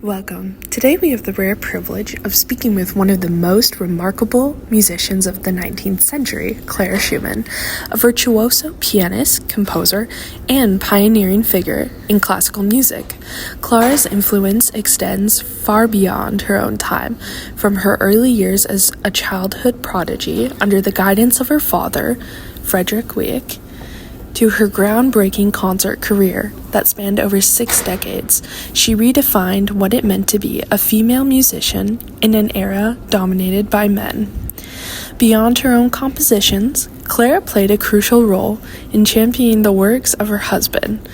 Welcome. Today we have the rare privilege of speaking with one of the most remarkable musicians of the 19th century, Clara Schumann, a virtuoso pianist, composer, and pioneering figure in classical music. Clara's influence extends far beyond her own time, from her early years as a childhood prodigy under the guidance of her father, Frederick Wieck, to her groundbreaking concert career that spanned over 6 decades. She redefined what it meant to be a female musician in an era dominated by men. Beyond her own compositions, Clara played a crucial role in championing the works of her husband,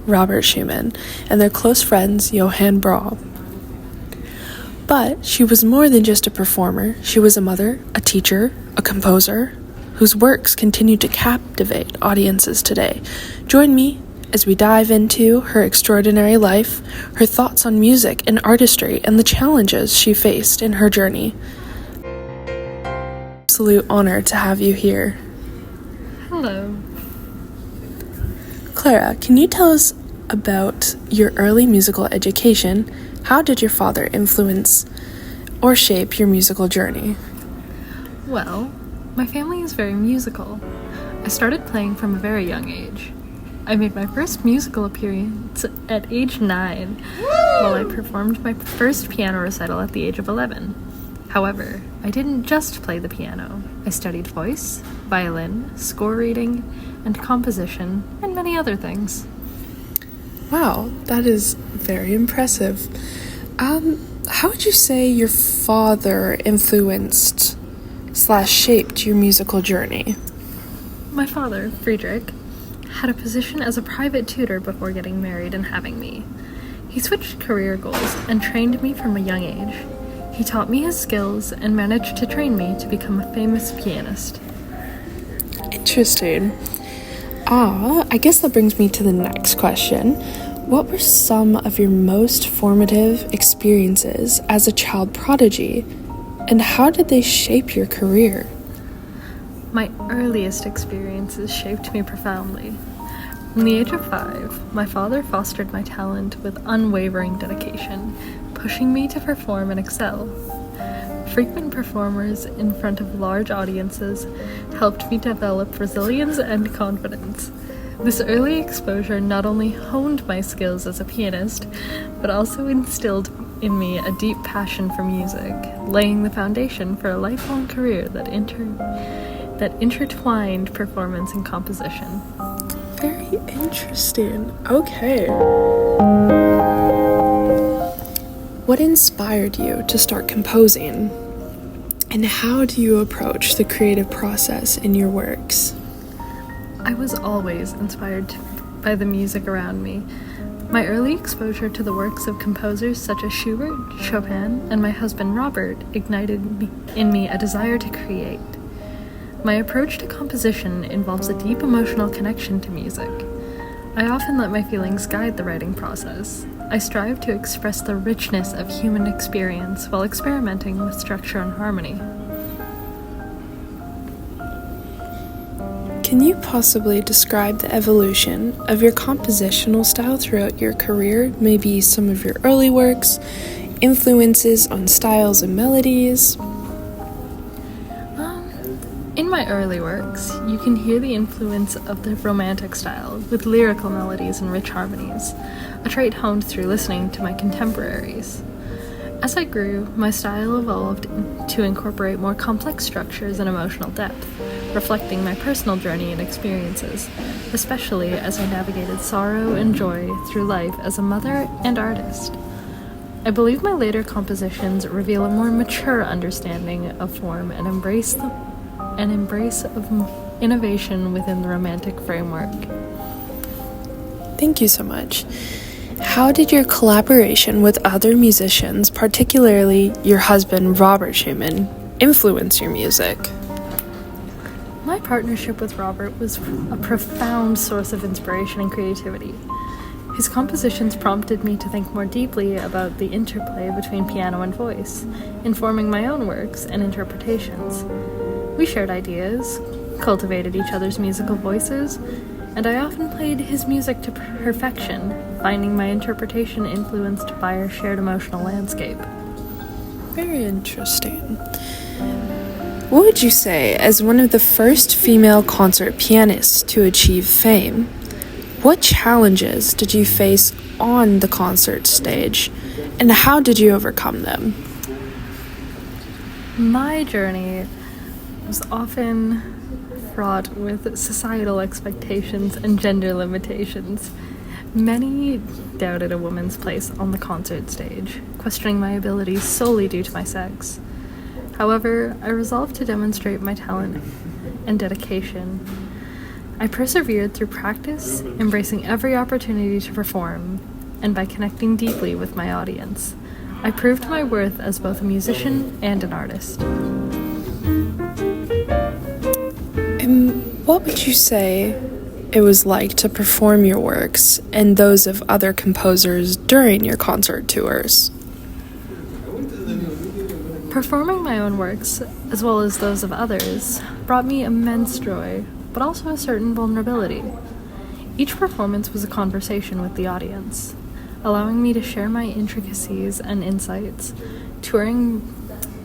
Robert Schumann, and their close friends, Johann Brahms. But she was more than just a performer. She was a mother, a teacher, a composer, whose works continue to captivate audiences today. Join me as we dive into her extraordinary life, her thoughts on music and artistry, and the challenges she faced in her journey. Absolute honor to have you here. Hello. Clara, can you tell us about your early musical education? How did your father influence or shape your musical journey? Well, my family is very musical. I started playing from a very young age. I made my first musical appearance at age 9, while I performed my first piano recital at the age of 11. However, I didn't just play the piano. I studied voice, violin, score reading, and composition, and many other things. Wow, that is very impressive. How would you say your father influenced / shaped your musical journey? My father, Friedrich, had a position as a private tutor before getting married and having me. He switched career goals and trained me from a young age. He taught me his skills and managed to train me to become a famous pianist. Interesting. I guess that brings me to the next question. What were some of your most formative experiences as a child prodigy, and how did they shape your career? My earliest experiences shaped me profoundly. From the age of 5, my father fostered my talent with unwavering dedication, pushing me to perform and excel. Frequent performers in front of large audiences helped me develop resilience and confidence. This early exposure not only honed my skills as a pianist, but also instilled in me a deep passion for music, laying the foundation for a lifelong career that intertwined performance and composition. Very interesting. Okay. What inspired you to start composing? And how do you approach the creative process in your works? I was always inspired by the music around me. My early exposure to the works of composers such as Schubert, Chopin, and my husband Robert ignited in me a desire to create. My approach to composition involves a deep emotional connection to music. I often let my feelings guide the writing process. I strive to express the richness of human experience while experimenting with structure and harmony. Can you possibly describe the evolution of your compositional style throughout your career? Maybe some of your early works, influences on styles and melodies? In my early works, you can hear the influence of the Romantic style, with lyrical melodies and rich harmonies, a trait honed through listening to my contemporaries. As I grew, my style evolved to incorporate more complex structures and emotional depth, reflecting my personal journey and experiences, especially as I navigated sorrow and joy through life as a mother and artist. I believe my later compositions reveal a more mature understanding of form and embrace of innovation within the Romantic framework. Thank you so much. How did your collaboration with other musicians, particularly your husband Robert Schumann, influence your music? My partnership with Robert was a profound source of inspiration and creativity. His compositions prompted me to think more deeply about the interplay between piano and voice, informing my own works and interpretations. We shared ideas, cultivated each other's musical voices, and I often played his music to perfection, finding my interpretation influenced by our shared emotional landscape. Very interesting. What would you say, as one of the first female concert pianists to achieve fame, what challenges did you face on the concert stage, and how did you overcome them? My journey was often fraught with societal expectations and gender limitations. Many doubted a woman's place on the concert stage, questioning my abilities solely due to my sex. However, I resolved to demonstrate my talent and dedication. I persevered through practice, embracing every opportunity to perform, and by connecting deeply with my audience. I proved my worth as both a musician and an artist. And what would you say it was like to perform your works and those of other composers during your concert tours? Performing my own works, as well as those of others, brought me immense joy, but also a certain vulnerability. Each performance was a conversation with the audience, allowing me to share my intricacies and insights. Touring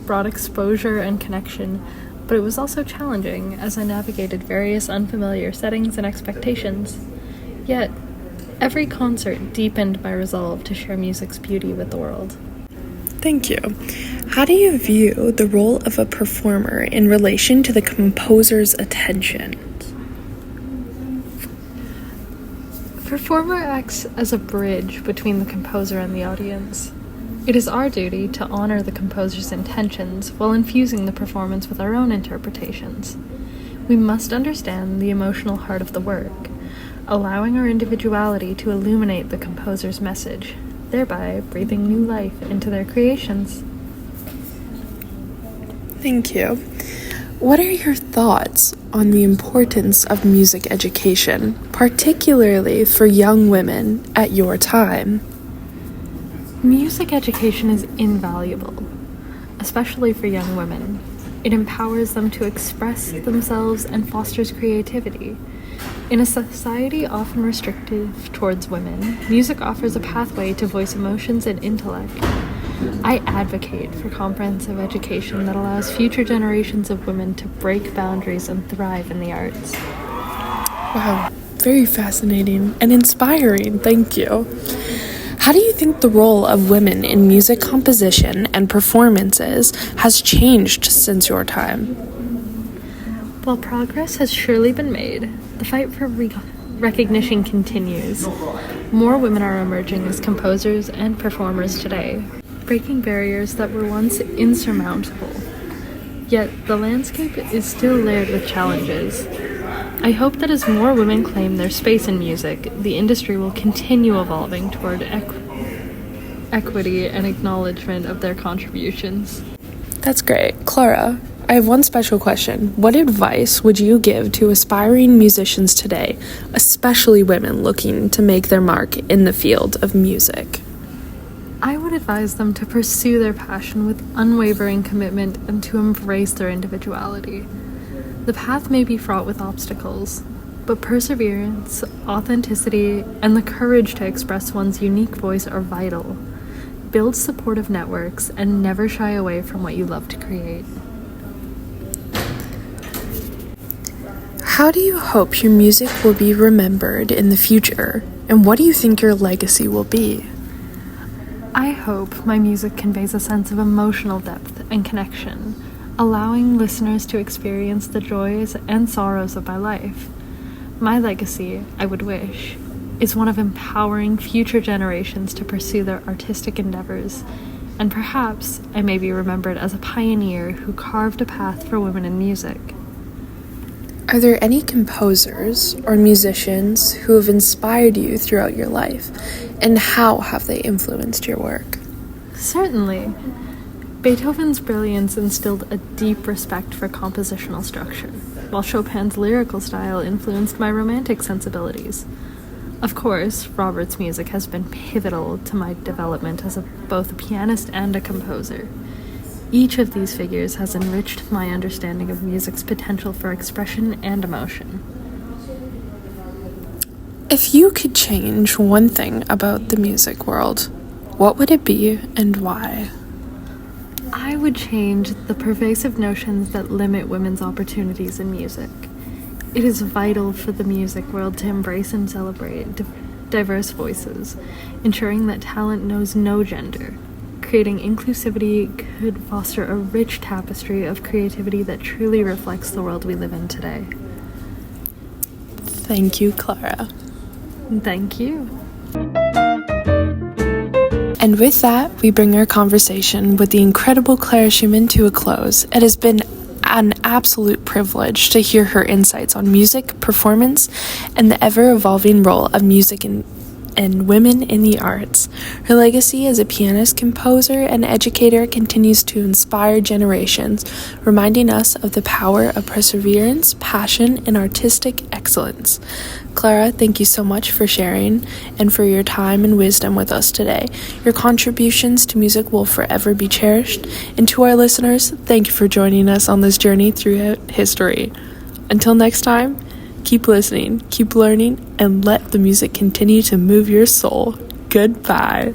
brought exposure and connection, but it was also challenging as I navigated various unfamiliar settings and expectations. Yet, every concert deepened my resolve to share music's beauty with the world. Thank you. How do you view the role of a performer in relation to the composer's attention? Performer acts as a bridge between the composer and the audience. It is our duty to honor the composer's intentions while infusing the performance with our own interpretations. We must understand the emotional heart of the work, allowing our individuality to illuminate the composer's message, thereby breathing new life into their creations. Thank you. What are your thoughts on the importance of music education, particularly for young women at your time? Music education is invaluable, especially for young women. It empowers them to express themselves and fosters creativity. In a society often restrictive towards women, music offers a pathway to voice emotions and intellect. I advocate for comprehensive education that allows future generations of women to break boundaries and thrive in the arts. Wow, very fascinating and inspiring. Thank you. How do you think the role of women in music composition and performances has changed since your time? While progress has surely been made, the fight for recognition continues. More women are emerging as composers and performers today, breaking barriers that were once insurmountable. Yet the landscape is still layered with challenges. I hope that as more women claim their space in music, the industry will continue evolving toward equity and acknowledgement of their contributions. That's great. Clara, I have one special question. What advice would you give to aspiring musicians today, especially women looking to make their mark in the field of music? I would advise them to pursue their passion with unwavering commitment and to embrace their individuality. The path may be fraught with obstacles, but perseverance, authenticity, and the courage to express one's unique voice are vital. Build supportive networks and never shy away from what you love to create. How do you hope your music will be remembered in the future, and what do you think your legacy will be? I hope my music conveys a sense of emotional depth and connection, allowing listeners to experience the joys and sorrows of my life. My legacy, I would wish, is one of empowering future generations to pursue their artistic endeavors, and perhaps I may be remembered as a pioneer who carved a path for women in music. Are there any composers or musicians who have inspired you throughout your life, and how have they influenced your work? Certainly. Beethoven's brilliance instilled a deep respect for compositional structure, while Chopin's lyrical style influenced my romantic sensibilities. Of course, Robert's music has been pivotal to my development as both a pianist and a composer. Each of these figures has enriched my understanding of music's potential for expression and emotion. If you could change one thing about the music world, what would it be and why? I would change the pervasive notions that limit women's opportunities in music. It is vital for the music world to embrace and celebrate diverse voices, ensuring that talent knows no gender. Creating inclusivity could foster a rich tapestry of creativity that truly reflects the world we live in today. Thank you, Clara. Thank you. And with that, we bring our conversation with the incredible Clara Schumann to a close. It has been an absolute privilege to hear her insights on music, performance, and the ever-evolving role of music and women in the arts. Her legacy as a pianist, composer, and educator continues to inspire generations, reminding us of the power of perseverance, passion, and artistic excellence. Clara, thank you so much for sharing and for your time and wisdom with us today. Your contributions to music will forever be cherished. And to our listeners, thank you for joining us on this journey throughout history. Until next time, keep listening, keep learning, and let the music continue to move your soul. Goodbye.